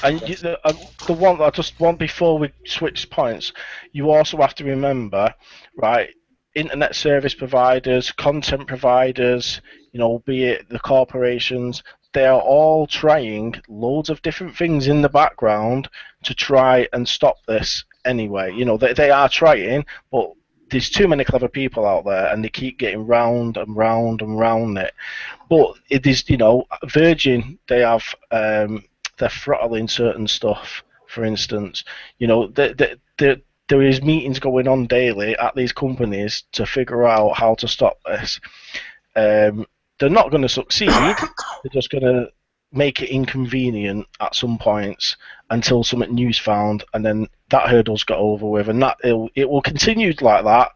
And the one I just want before we switch points, you also have to remember, right? Internet service providers, content providers, you know, be it the corporations, they are all trying loads of different things in the background to try and stop this anyway. You know, they are trying, but there's too many clever people out there, and they keep getting round and round and round it. But it is, you know, Virgin, they have they're throttling certain stuff. For instance, you know, there is meetings going on daily at these companies to figure out how to stop this. They're not going to succeed. They're just going to make it inconvenient at some points until something new's found, and then that hurdle's got over with, and it will continue like that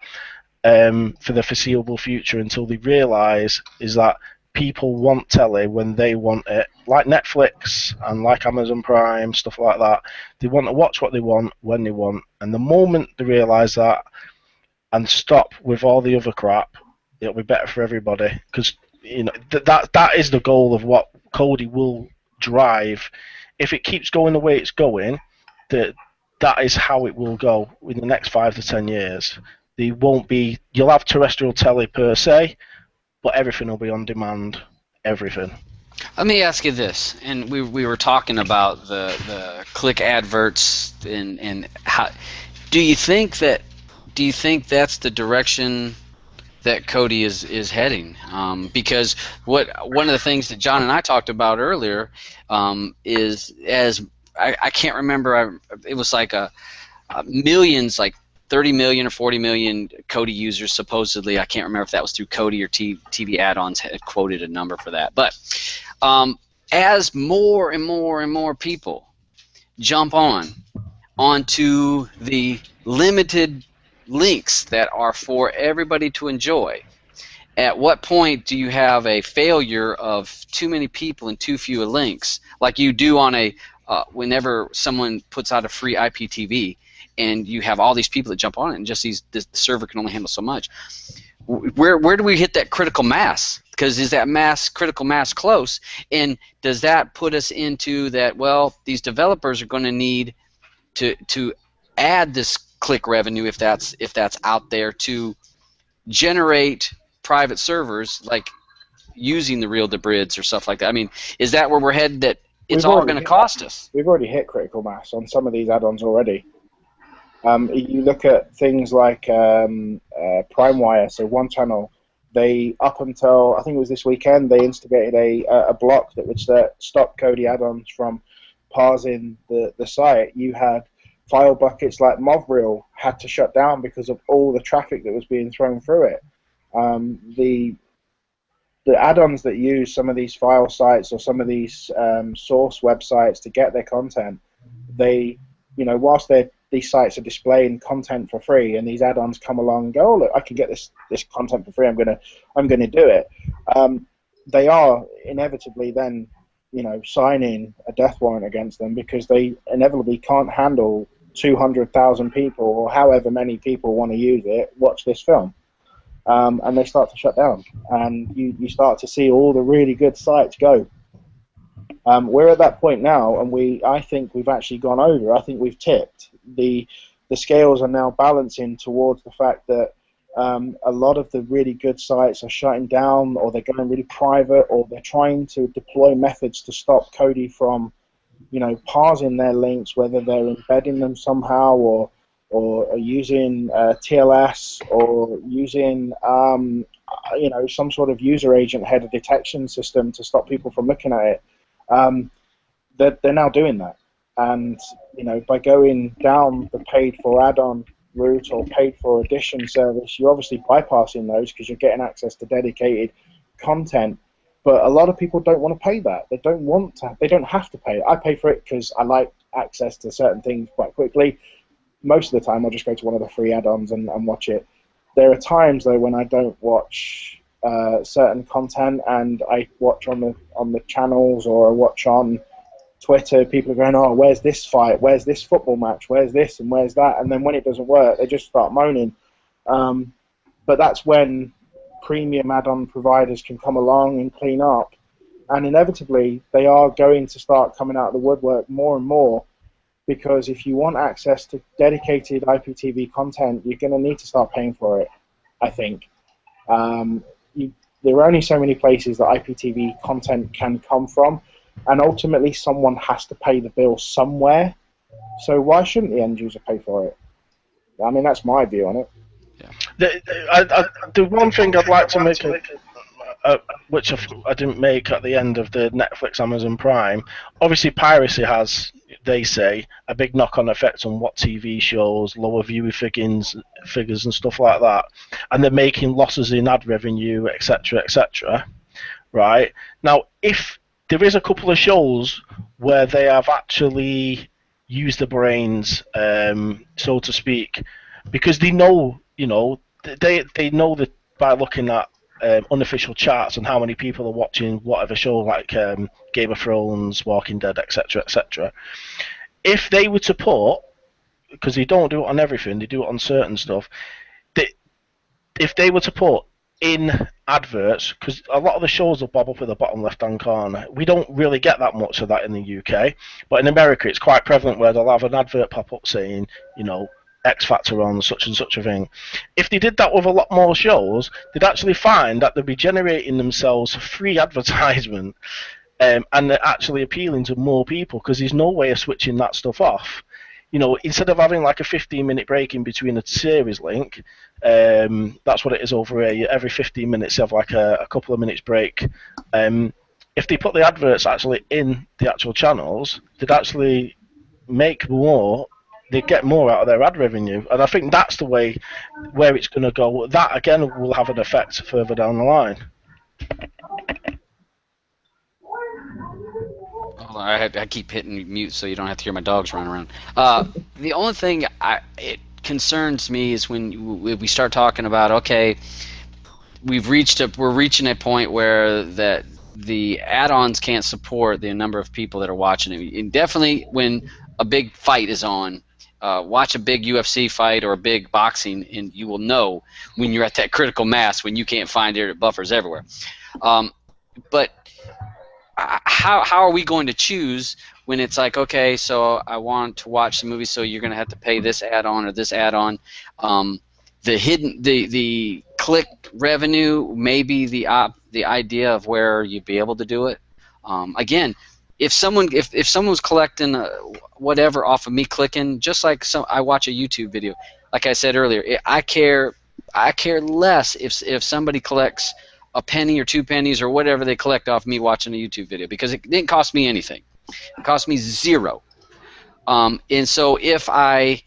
for the foreseeable future until they realise is that people want telly when they want it, like Netflix and like Amazon Prime, stuff like that. They want to watch what they want when they want, and the moment they realise that and stop with all the other crap, it'll be better for everybody. Because you know that is the goal of what Kodi will drive. If it keeps going the way it's going, that is how it will go in the next 5 to 10 years. You'll have terrestrial telly per se, but everything will be on demand. Everything. Let me ask you this, and we were talking about the click adverts and how do you think that's the direction that Kodi is heading? Because one of the things that John and I talked about earlier is I can't remember, it was like millions, like 30 million or 40 million Kodi users supposedly. I can't remember if that was through Kodi or TV Addons had quoted a number for that. But as more and more and more people jump onto the limited links that are for everybody to enjoy, at what point do you have a failure of too many people and too few links, like you do on whenever someone puts out a free IPTV? And you have all these people that jump on it, and just the server can only handle so much. Where do we hit that critical mass? Because is that critical mass close? And does that put us into that? Well, these developers are going to need to add this click revenue if that's out there to generate private servers, like using the real DaBrids or stuff like that. I mean, is that where we're headed? That it's all going to cost us. We've already hit critical mass on some of these add-ons already. You look at things like PrimeWire, so one channel, they, up until, I think it was this weekend, they instigated a block that would stop Kodi add-ons from parsing the site. You had file buckets like Movreel had to shut down because of all the traffic that was being thrown through it. The add-ons that use some of these file sites or some of these source websites to get their content, they, you know, whilst these sites are displaying content for free, and these add-ons come along and go, oh look, I can get this content for free. I'm gonna do it. They are inevitably then, you know, signing a death warrant against them because they inevitably can't handle 200,000 people or however many people want to use it, watch this film, and they start to shut down, and you start to see all the really good sites go. We're at that point now, and I think we've actually gone over. I think we've tipped. The scales are now balancing towards the fact that a lot of the really good sites are shutting down, or they're going really private, or they're trying to deploy methods to stop Kodi from, you know, parsing their links, whether they're embedding them somehow, or using TLS, or using you know, some sort of user agent header detection system to stop people from looking at it. They're now doing that, and you know, by going down the paid for add-on route or paid for edition service, you're obviously bypassing those because you're getting access to dedicated content. But a lot of people don't want to pay that. They don't want to. They don't have to pay it. I pay for it because I like access to certain things quite quickly. Most of the time, I'll just go to one of the free add-ons and watch it. There are times though when I don't watch certain content, and I watch on the channels, or I watch on Twitter. People are going, oh, where's this fight? Where's this football match? Where's this and where's that? And then when it doesn't work, they just start moaning. But that's when premium add-on providers can come along and clean up. And inevitably, they are going to start coming out of the woodwork more and more, because if you want access to dedicated IPTV content, you're going to need to start paying for it, I think. There are only so many places that IPTV content can come from, and ultimately someone has to pay the bill somewhere. So why shouldn't the end user pay for it? I mean, that's my view on it. The one thing I'd like to make which I didn't make at the end of the Netflix Amazon Prime. Obviously, piracy has, they say, a big knock-on effect on what TV shows, lower viewer figures and stuff like that, and they're making losses in ad revenue, etc., etc. Right now, if there is a couple of shows where they have actually used the brains, so to speak, because they know, they know that by looking at unofficial charts and how many people are watching whatever show, like Game of Thrones, Walking Dead, etc., etc. If they were to put, because they don't do it on everything, they do it on certain stuff. If they were to put in adverts, because a lot of the shows will bob up at the bottom left-hand corner. We don't really get that much of that in the UK, but in America it's quite prevalent where they'll have an advert pop up saying, X Factor on such and such a thing. If they did that with a lot more shows, they'd actually find that they'd be generating themselves free advertisement, and they're actually appealing to more people because there's no way of switching that stuff off. Instead of having like a 15-minute break in between a series link, that's what it is over here. Every 15 minutes, you have like a couple of minutes break. If they put the adverts actually in the actual channels, they'd actually make more. They'd get more out of their ad revenue, and I think that's the way where it's going to go. That again will have an effect further down the line. I keep hitting mute so you don't have to hear my dogs run around. The only thing it concerns me is when we start talking about, okay, we're reaching a point where that the add-ons can't support the number of people that are watching it. And definitely when a big fight is on, watch a big UFC fight or a big boxing, and you will know when you're at that critical mass when you can't find it buffers everywhere. But how are we going to choose when it's like, okay, so I want to watch the movie, so you're going to have to pay this add-on or this add-on. The click revenue may be the idea of where you'd be able to do it. Again, if someone's collecting whatever off of me clicking, just like I watch a YouTube video, like I said earlier, I care less if somebody collects a penny or 2 pennies or whatever they collect off me watching a YouTube video, because it didn't cost me anything. It cost me zero. And so if I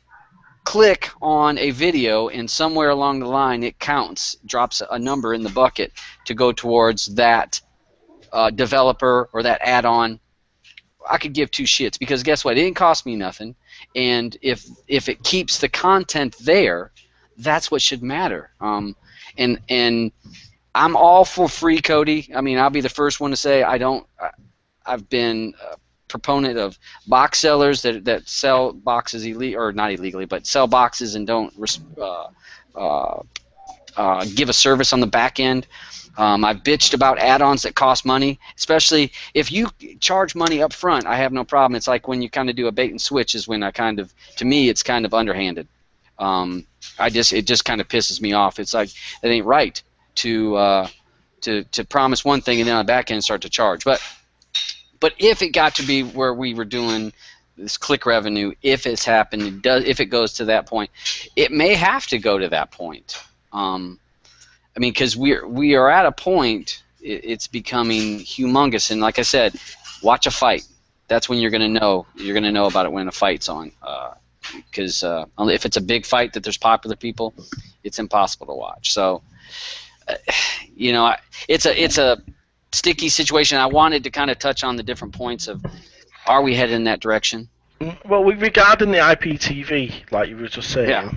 click on a video and somewhere along the line it drops a number in the bucket to go towards that developer or that add-on, I could give two shits, because guess what? It didn't cost me nothing. And if it keeps the content there, that's what should matter. And I'm all for free, Kodi. I mean, I'll be the first one to say I've been a proponent of box sellers that sell boxes not illegally, but sell boxes and don't give a service on the back end. I've bitched about add-ons that cost money, especially if you charge money up front. I have no problem. It's like when you kind of do a bait and switch is when to me, it's kind of underhanded. It just kind of pisses me off. It's like it ain't right to promise one thing and then on the back end start to charge. But if it got to be where we were doing this click revenue, if it's happened, if it goes to that point, it may have to go to that point. I mean, because we are at a point, it's becoming humongous. And like I said, watch a fight. That's when you're going to know. You're going to know about it when a fight's on. Because if it's a big fight that there's popular people, it's impossible to watch. So, it's a sticky situation. I wanted to kind of touch on the different points of, are we headed in that direction? Well, regarding the IPTV, like you were just saying, yeah.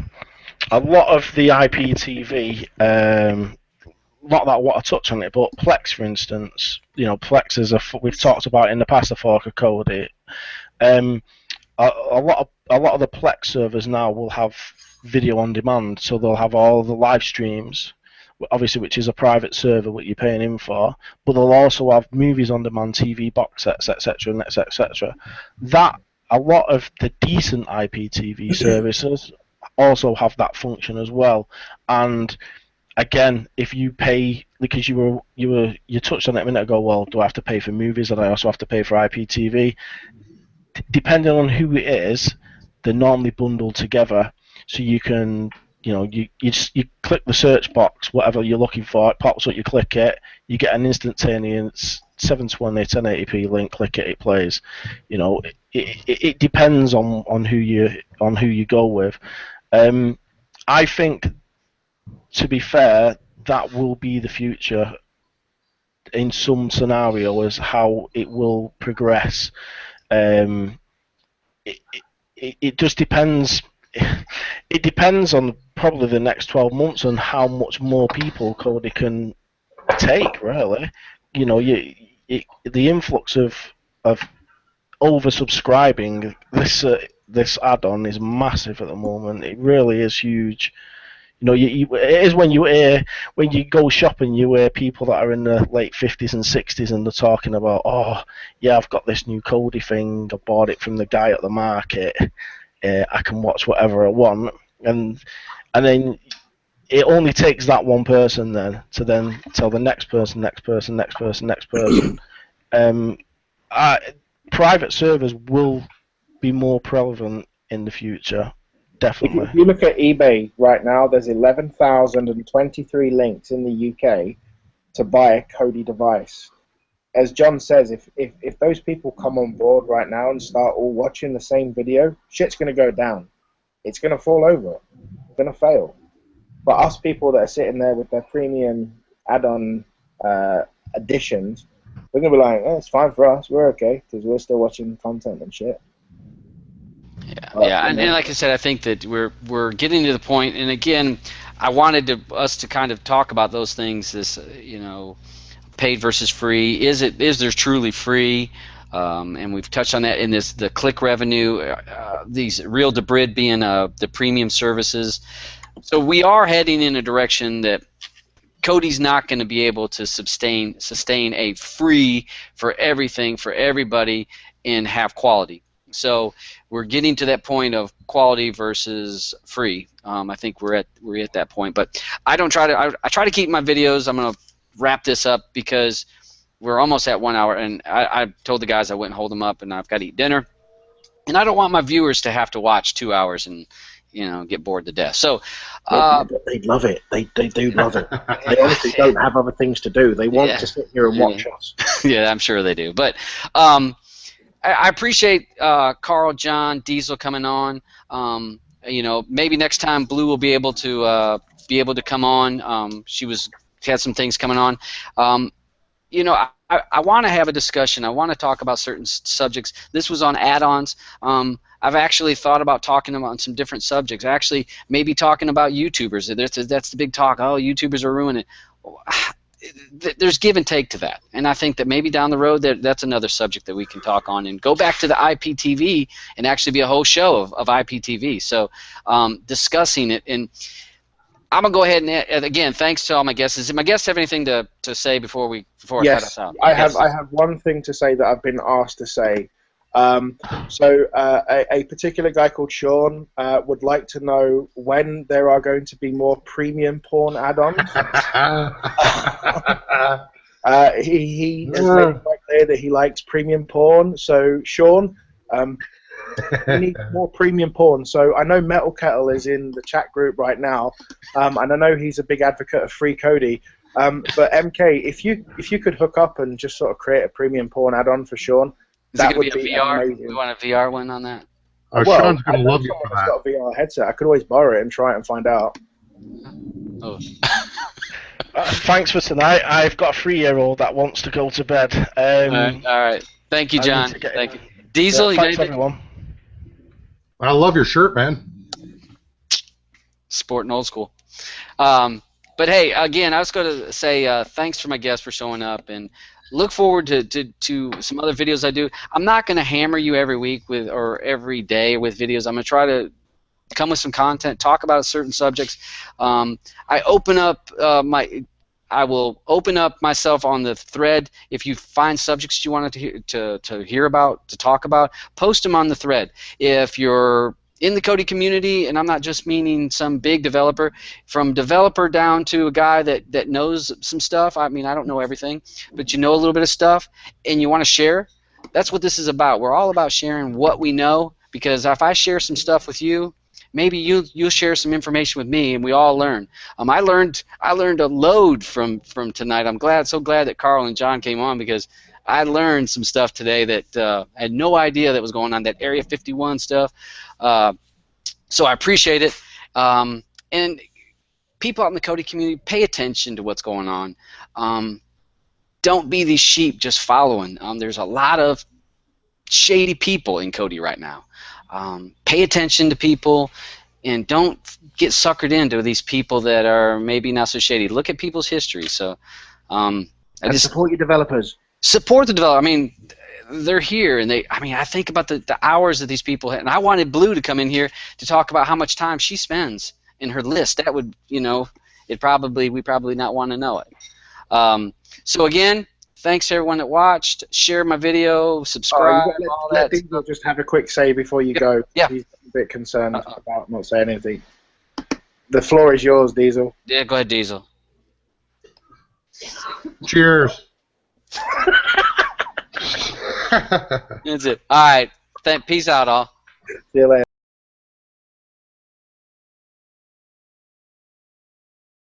A lot of the IPTV, not that I want to touch on it, but Plex, for instance, Plex is we've talked about in the past, a fork of Kodi. A lot of the Plex servers now will have video on demand, so they'll have all the live streams, obviously, which is a private server what you're paying in for, but they'll also have movies on demand, TV box sets, etc., etc. That a lot of the decent IPTV services also have that function as well. And again, if you pay, because you touched on it a minute ago, well, do I have to pay for movies and I also have to pay for IPTV? Depending on who it is, they're normally bundled together, so you can you click the search box, whatever you're looking for, it pops up, you click it, you get an instantaneous 720 1080p link, click it, it plays. It depends on who you go with. I think, to be fair, that will be the future in some scenario, as how it will progress. It just depends. It depends on probably the next 12 months on how much more people Kodi can take, really. The influx of oversubscribing this add-on is massive at the moment. It really is huge. It is when you go shopping, you hear people that are in the late 50s and 60s, and they're talking about, oh yeah, I've got this new Kodi thing, I bought it from the guy at the market, I can watch whatever I want, and then it only takes that one person then to then tell the next person. Private servers will be more prevalent in the future. Definitely. If you look at eBay right now, there's 11,023 links in the UK to buy a Kodi device. As John says, if those people come on board right now and start all watching the same video, shit's going to go down. It's going to fall over. It's going to fail. But us people that are sitting there with their premium add-on additions, we're going to be like, oh, it's fine for us. We're okay because we're still watching content and shit. Yeah, and like I said, I think that we're getting to the point, and again, I wanted us to kind of talk about those things. This, paid versus free. Is there truly free? And we've touched on that in the click revenue. These real DaButcher being the premium services. So we are heading in a direction that Kodi's not going to be able to sustain a free for everything for everybody and have quality. So we're getting to that point of quality versus free. I think we're at that point. But I try to keep my videos. I'm gonna wrap this up because we're almost at 1 hour, and I told the guys I wouldn't hold them up, and I've got to eat dinner, and I don't want my viewers to have to watch 2 hours and get bored to death. So they love it. They do love it. They honestly don't have other things to do. They want to sit here and watch us. Yeah, I'm sure they do. But I appreciate Carl, John, Deezel coming on. Maybe next time Blue will be able to come on. She had some things coming on. I want to have a discussion. I want to talk about certain subjects. This was on add-ons. I've actually thought about talking about some different subjects. Actually, maybe talking about YouTubers. That's the big talk. Oh, YouTubers are ruining it. There's give and take to that, and I think that maybe down the road that's another subject that we can talk on and go back to the IPTV and actually be a whole show of IPTV. So discussing it, and I'm gonna go ahead and again, thanks to all my guests. Does my guests have anything to say before I cut us out? I have one thing to say that I've been asked to say. A particular guy called Sean would like to know when there are going to be more premium porn add-ons. He has made it quite clear that he likes premium porn. So Sean, we need more premium porn. So I know Metal Kettle is in the chat group right now, and I know he's a big advocate of free Kodi. But MK, if you could hook up and just sort of create a premium porn add-on for Sean. That would be VR. Amazing. We want a VR one on that. Sean's gonna love you for that. Got a VR headset. I could always borrow it and try it and find out. Oh. Thanks for tonight. I've got a 3-year-old that wants to go to bed. All right. Thank you, John. Thank you, Deezel. Thanks, everyone. I love your shirt, man. Sporting old school. But hey, again, I was going to say thanks for my guests for showing up, and look forward to some other videos I do. I'm not going to hammer you every week or every day with videos. I'm going to try to come with some content, talk about certain subjects. I will open up myself on the thread. If you find subjects you wanted to hear about, to talk about, post them on the thread. If you're in the Kodi community, and I'm not just meaning some big developer, from developer down to a guy that knows some stuff. I mean, I don't know everything, but you know a little bit of stuff, and you want to share. That's what this is about. We're all about sharing what we know, because if I share some stuff with you, maybe you'll share some information with me, and we all learn. I learned a load from tonight. I'm so glad that Carl and John came on, because I learned some stuff today that I had no idea that was going on, that Area 51 stuff. So I appreciate it. And people out in the Kodi community, pay attention to what's going on. Don't be these sheep just following. There's a lot of shady people in Kodi right now. Pay attention to people, and don't get suckered into these people that are maybe not so shady. Look at people's history. So, and support your developers. Support the developer. I mean, they're here, and I think about the hours that these people had, and I wanted Blue to come in here to talk about how much time she spends in her list. That would, we probably not want to know it. So again, thanks to everyone that watched. Share my video, subscribe, all that. Deezel just have a quick say before you go. Yeah. He's a bit concerned about not saying anything. The floor is yours, Deezel. Yeah, go ahead, Deezel. Cheers. That's it. All right. Peace out, all. See you later.